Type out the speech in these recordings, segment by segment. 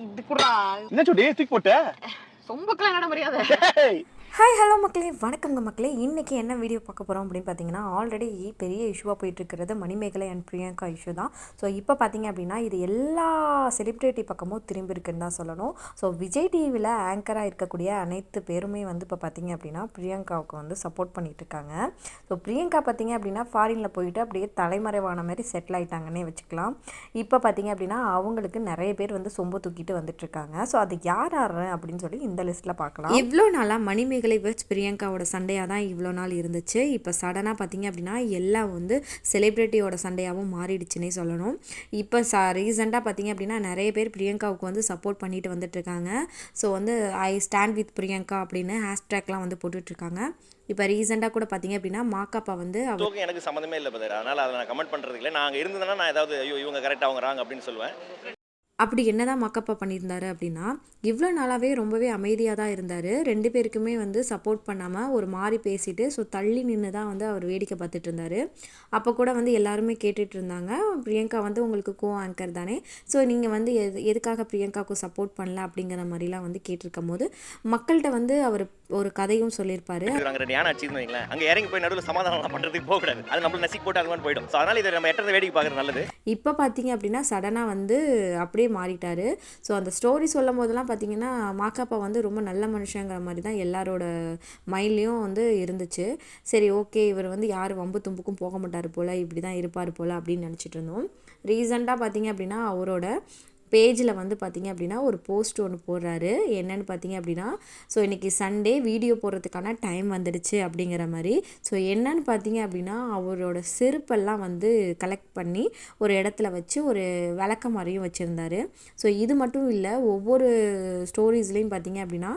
இது குடுறா. என்ன சுடி தூக்கி போட்ட? சொம்புக்கெல்லாம் என்னடா மரியாதை? ஹாய் ஹலோ மக்களே, வணக்கங்க மக்களே. இன்றைக்கி என்ன வீடியோ பார்க்க போகிறோம் அப்படின்னு பார்த்தீங்கன்னா, ஆல்ரெடி பெரிய இஷ்யூவாக போயிட்டுருக்கிறது மணிமேகலை அண்ட் பிரியங்கா இஷ்யூ தான். ஸோ இப்போ பார்த்தீங்க அப்படின்னா இது எல்லா செலிப்ரிட்டி பக்கமும் திரும்பி இருக்குன்னு தான் சொல்லணும். ஸோ விஜய் டிவியில் ஆங்கராக இருக்கக்கூடிய அனைத்து பேருமே வந்து இப்போ பார்த்தீங்க அப்படின்னா பிரியங்காவுக்கு வந்து சப்போர்ட் பண்ணிகிட்ருக்காங்க. ஸோ பிரியங்கா பார்த்தீங்க அப்படின்னா ஃபாரினில் போயிட்டு அப்படியே தலைமறைவான மாதிரி செட்டில் ஆகிட்டாங்கன்னே வச்சுக்கலாம். இப்போ பார்த்தீங்க அப்படின்னா அவங்களுக்கு நிறைய பேர் வந்து சொம்பு தூக்கிட்டு வந்துட்டுருக்காங்க. ஸோ அது யார் அப்படின்னு சொல்லி இந்த லிஸ்ட்டில் பார்க்கலாம். இவ்வளோ நாளாக மணிமேகலை வெச் பிரியங்காவோட சண்டையாக தான் இவ்வளோ நாள் இருந்துச்சு. இப்போ சடனாக பார்த்தீங்க அப்படின்னா எல்லாம் வந்து செலிப்ரிட்டியோட சண்டையாகவும் மாறிடுச்சுன்னே சொல்லணும். இப்போ ரீசெண்டாக பார்த்தீங்க அப்படின்னா நிறைய பேர் பிரியங்காவுக்கு வந்து சப்போர்ட் பண்ணிட்டு வந்துட்டுருக்காங்க. ஸோ வந்து ஐ ஸ்டாண்ட் வித் பிரியங்கா அப்படின்னு ஹேஷ்டேக்லாம் வந்து போட்டுட்ருக்காங்க. இப்போ ரீசெண்டாக கூட பார்த்தீங்க அப்படின்னா மாக்காப்பா வந்து எனக்கு சம்மந்தமே இல்லை பதர், அதனால் அதை நான் கமெண்ட் பண்ணுறது இல்லை. நான் இருந்ததுன்னா நான் ஏதாவது ஐயோ இவங்க கரெக்டாக அவங்க ராங் அப்படின்னு சொல்லுவேன். அப்படி என்ன தான் மாக்கப்பா பண்ணியிருந்தாரு அப்படின்னா, இவ்வளோ நாளாகவே ரொம்பவே அமைதியாக தான் இருந்தார். 2 பேருக்குமே வந்து சப்போர்ட் பண்ணாமல் ஒரு மாதிரி பேசிட்டு ஸோ தள்ளி நின்று தான் வந்து அவர் வேடிக்கை பார்த்துட்டு இருந்தார். அப்போ கூட வந்து எல்லாருமே கேட்டுட்டு இருந்தாங்க, பிரியங்கா வந்து உங்களுக்கு ஆங்கர் தானே, ஸோ நீங்கள் வந்து எதுக்காக பிரியங்காவுக்கு சப்போர்ட் பண்ணல அப்படிங்கிற மாதிரிலாம் வந்து கேட்டிருக்கும் போது மக்கள்கிட்ட வந்து அவர் ஒரு கதையும் சொல்லியிருப்பாரு. அங்கே இறங்கி போய் நடுவில் சமாதானம் பண்ணுறதுக்கு போகக்கூடாது, அது நம்மளுக்கு நசிக்கு போட்டு அது மாதிரி போயிடும். ஸோ அதனால் இதை நம்ம எட்டத்தை வேடிக்கை பார்க்குறது நல்லது. இப்போ பார்த்தீங்க அப்படின்னா சடனாக வந்து அப்படியே மாறிட்டாரு. ஸோ அந்த ஸ்டோரி சொல்லும் போதெல்லாம் பார்த்தீங்கன்னா மாக்காப்பா வந்து ரொம்ப நல்ல மனுஷங்கிற மாதிரி தான் எல்லாரோட மைண்ட்லேயும் வந்து இருந்துச்சு. சரி ஓகே, இவர் வந்து யார் வம்பு தும்புக்கும் போக மாட்டார் போல், இப்படி தான் இருப்பார் போல் அப்படின்னு நினச்சிட்டு இருந்தோம். ரீசெண்டாக பார்த்தீங்க அப்படின்னா அவரோட பேஜில் வந்து பார்த்திங்க அப்படின்னா ஒரு போஸ்ட் ஒன்று போடுறாரு. என்னென்னு பார்த்தீங்க அப்படின்னா, ஸோ இன்றைக்கி சண்டே வீடியோ போடுறதுக்கான டைம் வந்துடுச்சு அப்படிங்கிற மாதிரி. ஸோ என்னன்னு பார்த்தீங்க அப்படின்னா அவரோட செருப்பெல்லாம் வந்து கலெக்ட் பண்ணி ஒரு இடத்துல வச்சு ஒரு விளக்க மாதிரியும் வச்சுருந்தாரு. ஸோ இது மட்டும் இல்லை, ஒவ்வொரு ஸ்டோரிஸ்லேயும் பார்த்தீங்க அப்படின்னா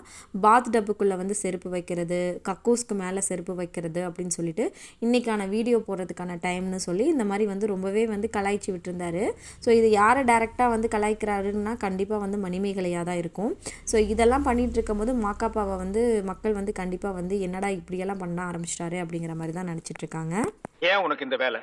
பாத் டப்புக்குள்ளே வந்து செருப்பு வைக்கிறது, கக்கூஸ்க்கு மேலே செருப்பு வைக்கிறது அப்படின்னு சொல்லிட்டு இன்றைக்கான வீடியோ போடுறதுக்கான டைம்னு சொல்லி இந்த மாதிரி வந்து ரொம்பவே வந்து கலாய்ச்சி விட்டுருந்தாரு. ஸோ இது யாரை டேரெக்டாக வந்து கலாய்க்கிறாருன்னா கண்டிப்பாக வந்து மணிமேகலையாக தான் இருக்கும். ஸோ இதெல்லாம் பண்ணிகிட்டு இருக்கும்போது மாக்காப்பாவை வந்து மக்கள் வந்து கண்டிப்பாக வந்து என்னடா இப்படியெல்லாம் பண்ண ஆரம்பிச்சிட்டாரு அப்படிங்கிற மாதிரி தான் நினச்சிட்டு இருக்காங்க. ஏன் உனக்கு இந்த வேலை?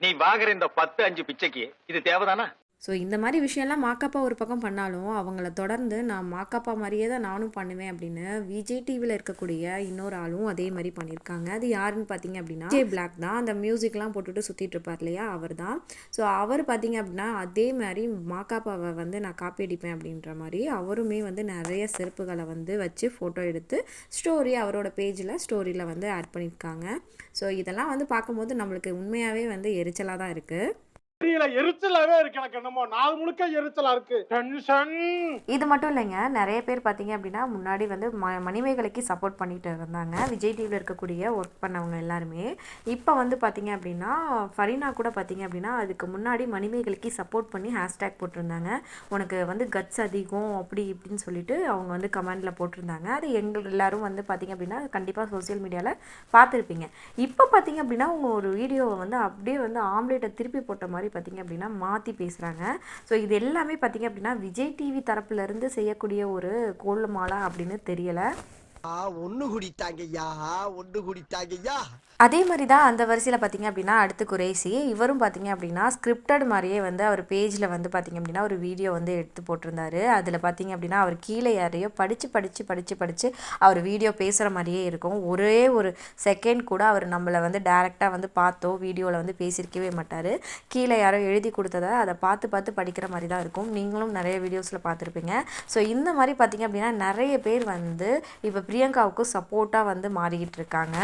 நீ வாங்குற இந்த 10-5 பிச்சைக்கு இது தேவைதானா? ஸோ இந்த மாதிரி விஷயம்லாம் மாக்காப்பா ஒரு பக்கம் பண்ணாலும் அவங்கள தொடர்ந்து நான் மாக்காப்பா மாதிரியே தான் நானும் பண்ணுவேன் அப்படின்னு விஜய் டிவியில் இருக்கக்கூடிய இன்னொரு ஆளும் அதே மாதிரி பண்ணியிருக்காங்க. அது யாருன்னு பார்த்தீங்க அப்படின்னா ஜே பிளாக் தான். அந்த மியூசிக்லாம் போட்டுட்டு சுற்றிட்டு இருப்பார் இல்லையா, அவர் தான். ஸோ அவர் பார்த்தீங்க அப்படின்னா அதே மாதிரி மாக்காப்பாவை வந்து நான் காப்பி அடிப்பேன் அப்படின்ற மாதிரி அவருமே வந்து நிறைய செருப்புகளை வந்து வச்சு ஃபோட்டோ எடுத்து ஸ்டோரி அவரோட பேஜில் ஸ்டோரியில் வந்து ஆட் பண்ணியிருக்காங்க. ஸோ இதெல்லாம் வந்து பார்க்கும்போது நம்மளுக்கு உண்மையாகவே வந்து எரிச்சலாக தான் இருக்குது. எரிச்சலாவே இருக்கு. எனக்கு என்னமோ நாள் முழுக்க எரிச்சலா இருக்கு. டென்ஷன். இது மட்டும் இல்லைங்க, நிறைய பேர் பார்த்தீங்க அப்படின்னா முன்னாடி வந்து மணிமேகலைக்கு சப்போர்ட் பண்ணிட்டு இருந்தாங்க. விஜய் டிவியில் இருக்கக்கூடிய ஒர்க் பண்ணவங்க எல்லாருமே இப்போ வந்து பார்த்தீங்க அப்படின்னா ஃபரீனா கூட பார்த்தீங்க அப்படின்னா அதுக்கு முன்னாடி மணிமேகலைக்கு சப்போர்ட் பண்ணி ஹேஷ்டேக் போட்டிருந்தாங்க. உனக்கு வந்து கட்ஸ் அதிகம் அப்படி இப்படின்னு சொல்லிட்டு அவங்க வந்து கமெண்டில் போட்டிருந்தாங்க. அது எங்கள் எல்லாரும் வந்து பார்த்தீங்க அப்படின்னா கண்டிப்பாக சோசியல் மீடியாவில் பார்த்துருப்பீங்க. இப்போ பார்த்தீங்க அப்படின்னா அவங்க ஒரு வீடியோவை வந்து அப்படியே வந்து ஆம்லேட்டை திருப்பி போட்ட மாதிரி பார்த்தீங்க அப்படின்னா மாற்றி பேசுகிறாங்க. ஸோ இது எல்லாமே பார்த்தீங்க அப்படின்னா விஜய் டிவி தரப்புலேருந்து செய்யக்கூடிய ஒரு கோல்மாலா அப்படின்னு தெரியலை. ஒன்று குடித்தாங்கய்யா, ஒன்று குடித்தாங்கய்யா. அதே மாதிரி தான் அந்த வரிசையில் பார்த்தீங்க அப்படின்னா அடுத்து குறைசி. இவரும் பார்த்தீங்க அப்படின்னா ஸ்கிரிப்டட் மாதிரியே வந்து அவர் பேஜில் வந்து பார்த்தீங்க அப்படின்னா ஒரு வீடியோ வந்து எடுத்து போட்டிருந்தாரு. அதில் பார்த்தீங்க அப்படின்னா அவர் கீழே யாரையோ படித்து அவர் வீடியோ பேசுகிற மாதிரியே இருக்கும். ஒரே ஒரு செகண்ட் கூட அவர் நம்மளை வந்து டேரெக்டாக வந்து பார்த்தோ வீடியோவில் வந்து பேசியிருக்கவே மாட்டார். கீழே யாரோ எழுதி கொடுத்ததை அதை பார்த்து படிக்கிற மாதிரி தான் இருக்கும். நீங்களும் நிறைய வீடியோஸில் பார்த்துருப்பீங்க. ஸோ இந்த மாதிரி பார்த்தீங்க அப்படின்னா நிறைய பேர் வந்து இப்போ பிரியங்காவுக்கு சப்போர்ட்டாக வந்து மாறிக்கிட்டு இருக்காங்க.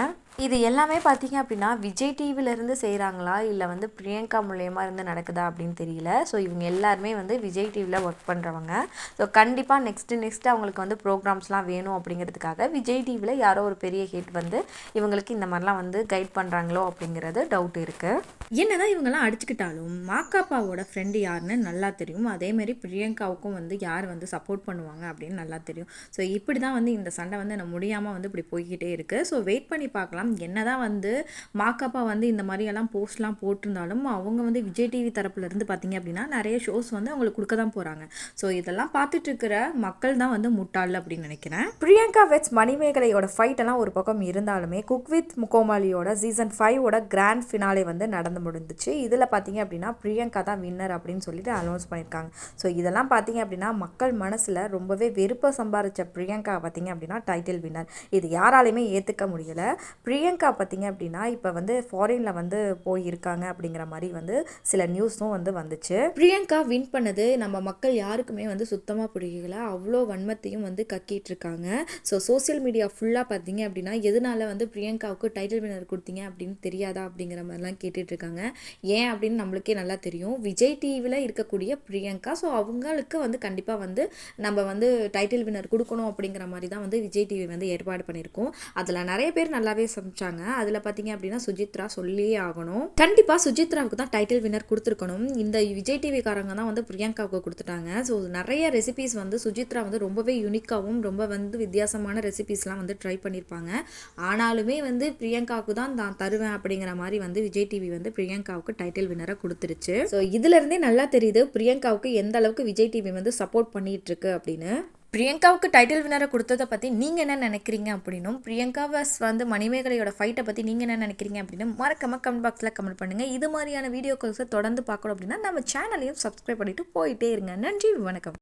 இது எல்லாமே பார்த்தீங்க அப்படின்னா விஜய் டிவிலேருந்து செய்கிறாங்களா இல்லை வந்து பிரியங்கா மூலயமா இருந்து நடக்குதா அப்படின்னு தெரியல. ஸோ இவங்க எல்லாருமே வந்து விஜய் டிவியில் ஒர்க் பண்ணுறவங்க. ஸோ கண்டிப்பாக நெக்ஸ்ட்டு அவங்களுக்கு வந்து ப்ரோக்ராம்ஸ்லாம் வேணும் அப்படிங்கிறதுக்காக விஜய் டிவியில் யாரோ ஒரு பெரிய ஹிட் வந்து இவங்களுக்கு இந்த மாதிரிலாம் வந்து கைட் பண்ணுறாங்களோ அப்படிங்கிறது டவுட் இருக்குது. என்னதான் இவங்கெல்லாம் அடிச்சுக்கிட்டாலும் மாக்காப்பாவோட ஃப்ரெண்டு யாருன்னு நல்லா தெரியும். அதேமாரி பிரியங்காவுக்கும் வந்து யார் வந்து சப்போர்ட் பண்ணுவாங்க அப்படின்னு நல்லா தெரியும். ஸோ இப்படி தான் வந்து இந்த சண்டை வந்து முடியாமல் வந்து இப்படி போய்கிட்டே இருக்குது. ஸோ வெயிட் பண்ணி பார்க்கலாம். என்னதான் வந்து மாக்காப்பா வந்து இந்த மாதிரியெல்லாம் போஸ்ட்லாம் போட்டிருந்தாலும் அவங்க வந்து விஜய் டிவி தரப்புலேருந்து பார்த்தீங்க அப்படின்னா நிறைய ஷோஸ் வந்து அவங்களுக்கு கொடுக்க தான் போகிறாங்க. ஸோ இதெல்லாம் பார்த்துட்டு இருக்கிற மக்கள் தான் வந்து முட்டாள் அப்படின்னு நினைக்கிறேன். பிரியங்கா வெச் மணிமேகலையோட ஃபைட் எல்லாம் ஒரு பக்கம் இருந்தாலுமே குக் வித் கோமாளியோட சீசன் 5 கிராண்ட் ஃபினாலே வந்து நடந்து வந்து முடிஞ்சிச்சு. இதில் பார்த்தீங்க அப்படின்னா பிரியங்கா தான் வின்னர் அப்படின்னு சொல்லிட்டு அனௌன்ஸ் பண்ணியிருக்காங்க. ஸோ இதெல்லாம் பார்த்தீங்க அப்படின்னா மக்கள் மனசில் ரொம்பவே வெறுப்பை சம்பாதிச்ச பிரியங்கா பார்த்தீங்க அப்படின்னா டைட்டில் வின்னர். இது யாராலையுமே ஏற்றுக்க முடியலை. பிரியங்கா பார்த்தீங்க அப்படின்னா இப்போ வந்து ஃபாரினில் வந்து போயிருக்காங்க அப்படிங்கிற மாதிரி வந்து சில நியூஸும் வந்து வந்துச்சு. பிரியங்கா வின் பண்ணது நம்ம மக்கள் யாருக்குமே வந்து சுத்தமாக பிடிக்கல. அவ்வளோ வன்மத்தையும் வந்து கக்கிட்டு இருக்காங்க. ஸோ சோசியல் மீடியா ஃபுல்லாக பார்த்தீங்க அப்படின்னா எதனால வந்து பிரியங்காவுக்கு டைட்டில் வின்னர் கொடுத்தீங்க அப்படின்னு தெரியாதா அப்படிங்கிற மாதிரிலாம் கேட்டுட்டு இருக்காங்க. ஏன் அப்படின்னு நம்மளுக்கே நல்லா தெரியும். விஜய் டிவியில் இருக்கக்கூடிய பிரியங்கா, ஸோ அவங்களுக்கு வந்து கண்டிப்பாக வந்து நம்ம வந்து டைட்டில் வின்னர் கொடுக்கணும் அப்படிங்கிற மாதிரி தான் வந்து விஜய் டிவி வந்து ஏற்பாடு பண்ணியிருக்கோம். அதில் நிறைய பேர் நல்லாவே சமைச்சாங்க. அதில் பார்த்தீங்க அப்படின்னா சுஜித்ரா சொல்லியே ஆகணும். கண்டிப்பாக சுஜித்ராவுக்கு தான் டைட்டில் வின்னர் கொடுத்துருக்கணும். இந்த விஜய் டிவிக்காரங்க தான் வந்து பிரியங்காவுக்கு கொடுத்துட்டாங்க. ஸோ நிறைய ரெசிபீஸ் வந்து சுஜித்ரா வந்து ரொம்பவே யூனிக்காகவும் ரொம்ப வந்து வித்தியாசமான ரெசிபீஸ்லாம் வந்து ட்ரை பண்ணியிருப்பாங்க. ஆனாலுமே வந்து பிரியங்காவுக்கு தான் நான் தருவேன் அப்படிங்கிற மாதிரி வந்து விஜய் டிவி வந்து பிரியங்காவுக்கு டைட்டில் வின்னரை கொடுத்துருச்சு. ஸோ இதுலேருந்தே நல்லா தெரியுது பிரியங்காவுக்கு எந்த அளவுக்கு விஜய் டிவி வந்து சப்போர்ட் பண்ணிட்டு இருக்கு அப்படின்னு. பிரியங்காவுக்கு டைட்டில் வின்னரை கொடுத்ததை பற்றி நீங்கள் என்ன நினைக்கிறீங்க அப்படின்னும், பிரியங்கா வர்ஸ் வந்து மணிமேகலையோட ஃபைட்டை பற்றி நீங்கள் என்ன நினைக்கிறீங்க அப்படின்னு மறக்காம கமெண்ட் பாக்ஸில் கமெண்ட் பண்ணுங்கள். இது மாதிரியான வீடியோக்களை தொடர்ந்து பார்க்கணும் அப்படின்னா நம்ம சேனலையும் சப்ஸ்கிரைப் பண்ணிவிட்டு போயிட்டே இருங்க. நன்றி, வணக்கம்.